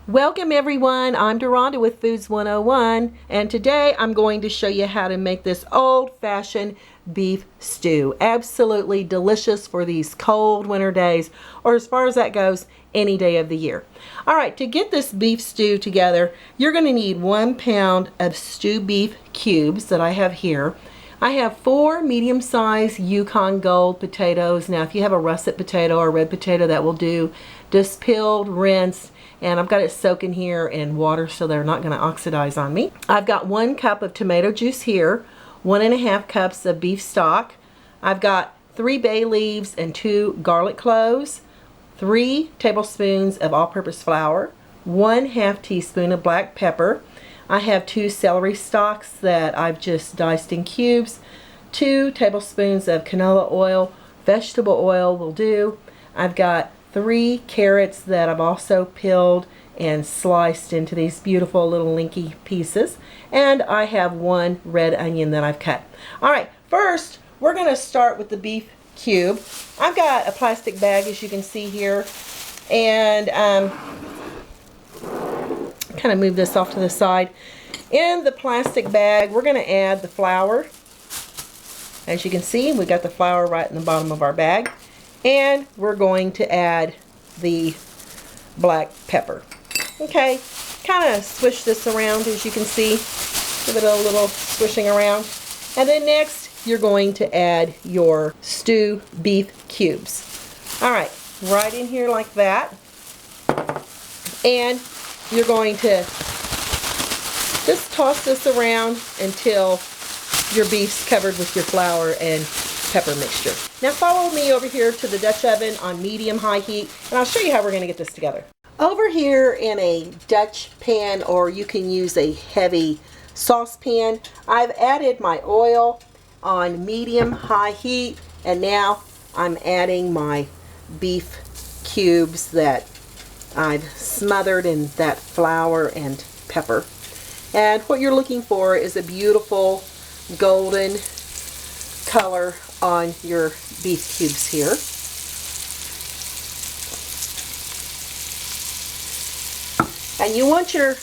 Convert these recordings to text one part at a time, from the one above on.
Welcome everyone, I'm Deronda with Foods 101, and today I'm going to show you how to make this old-fashioned beef stew. Absolutely delicious for these cold winter days, or as far as that goes, any day of the year. Alright, to get this beef stew together, you're going to need 1 pound of stew beef cubes that I have here. I have 4 medium-sized Yukon Gold potatoes. Now if you have a russet potato or red potato, that will do. Just peeled, rinsed, and I've got it soaking here in water so they're not going to oxidize on me. I've got 1 cup of tomato juice here, 1.5 cups of beef stock. I've got 3 bay leaves and 2 garlic cloves, 3 tablespoons of all-purpose flour, 1/2 teaspoon of black pepper. I have 2 celery stalks that I've just diced in cubes, 2 tablespoons of canola oil, vegetable oil will do. I've got 3 carrots that I've also peeled and sliced into these beautiful little linky pieces, and I have 1 red onion that I've cut. Alright, first we're going to start with the beef cube. I've got a plastic bag, as you can see here, and kind of move this off to the side. In the plastic bag we're going to add the flour. As you can see, we got the flour right in the bottom of our bag. And we're going to add the black pepper. Okay, kind of swish this around, as you can see. Give it a little swishing around. And then next, you're going to add your stew beef cubes. Alright, right in here like that. And you're going to just toss this around until your beef's covered with your flour and pepper mixture. Now follow me over here to the Dutch oven on medium-high heat, and I'll show you how we're going to get this together. Over here in a Dutch pan, or you can use a heavy saucepan, I've added my oil on medium-high heat, and now I'm adding my beef cubes that I've smothered in that flour and pepper. And what you're looking for is a beautiful golden color on your beef cubes here. And you want your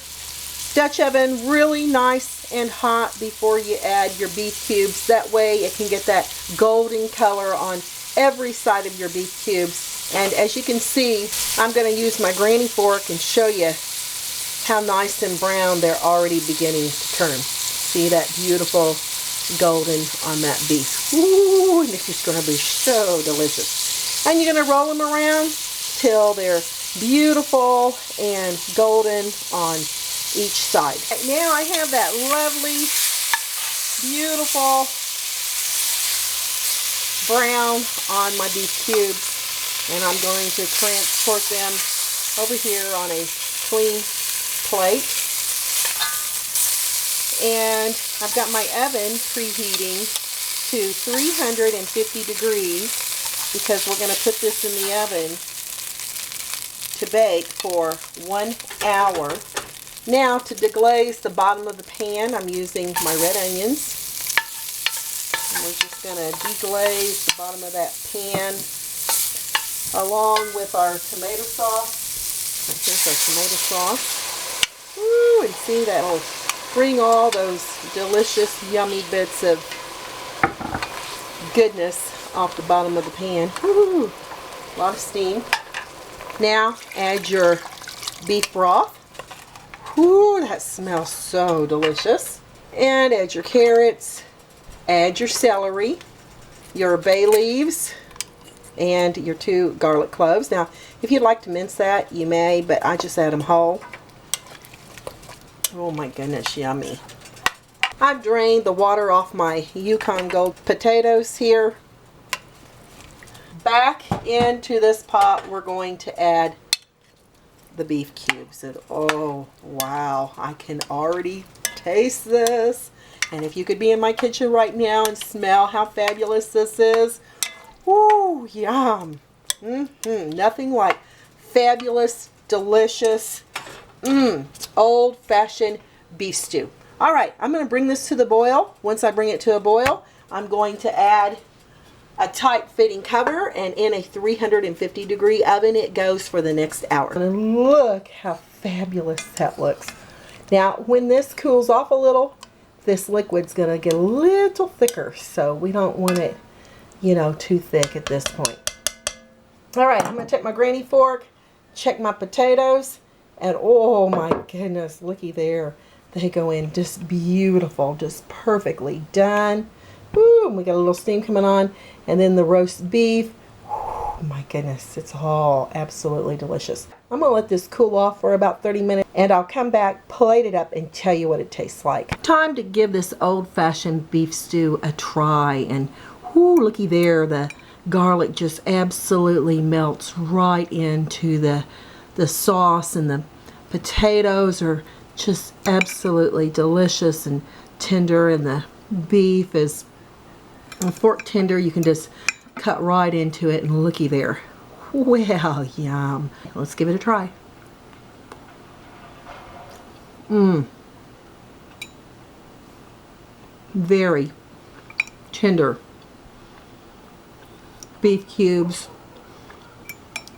Dutch oven really nice and hot before you add your beef cubes. That way it can get that golden color on every side of your beef cubes. And as you can see, I'm going to use my granny fork and show you how nice and brown they're already beginning to turn. See that beautiful golden on that beef. Ooh, and this is going to be so delicious. And you're going to roll them around till they're beautiful and golden on each side. Right, now I have that lovely, beautiful brown on my beef cubes, and I'm going to transport them over here on a clean plate. And I've got my oven preheating to 350 degrees because we're going to put this in the oven to bake for 1 hour. Now to deglaze the bottom of the pan, I'm using my red onions. And we're just going to deglaze the bottom of that pan along with our tomato sauce. Here's our tomato sauce. Ooh, and see that will bring all those delicious, yummy bits of goodness off the bottom of the pan. Ooh, a lot of steam. Now add your beef broth. Ooh, that smells so delicious. And add your carrots, add your celery, your bay leaves, and your 2 garlic cloves. Now, if you'd like to mince that, you may, but I just add them whole. Oh my goodness, yummy. I've drained the water off my Yukon Gold potatoes here. Back into this pot we're going to add the beef cubes. And oh wow, I can already taste this. And if you could be in my kitchen right now and smell how fabulous this is. Woo, yum. Nothing like fabulous, delicious, old-fashioned beef stew. Alright, I'm going to bring this to the boil. Once I bring it to a boil, I'm going to add a tight-fitting cover, and in a 350-degree oven it goes for the next hour. And look how fabulous that looks. Now, when this cools off a little, this liquid's gonna get a little thicker, so we don't want it, you know, too thick at this point. All right, I'm gonna take my granny fork, check my potatoes, and oh my goodness, looky there. They go in just beautiful, just perfectly done. Woo, we got a little steam coming on, and then the roast beef. Oh my goodness, it's all absolutely delicious. I'm gonna let this cool off for about 30 minutes, and I'll come back, plate it up, and tell you what it tastes like. Time to give this old-fashioned beef stew a try, and whoo, looky there, the garlic just absolutely melts right into the sauce, and the potatoes are just absolutely delicious and tender, and the beef is a fork tender. You can just cut right into it, and looky there. Well, yum. Let's give it a try. Very tender beef cubes.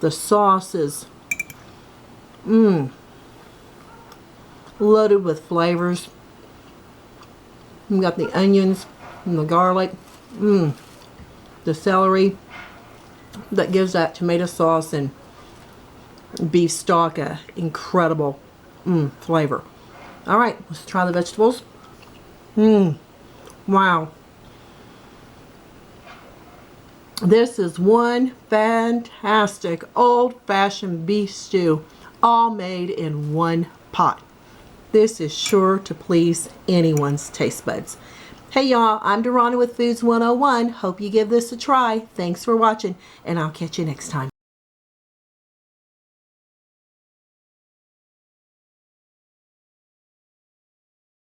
The sauce is loaded with flavors. We got the onions and the garlic, the celery that gives that tomato sauce and beef stock a incredible flavor. All right, let's try the vegetables. Wow. This is one fantastic old-fashioned beef stew, all made in one pot. This is sure to please anyone's taste buds. Hey y'all, I'm Deronda with Foods 101. Hope you give this a try. Thanks for watching, and I'll catch you next time.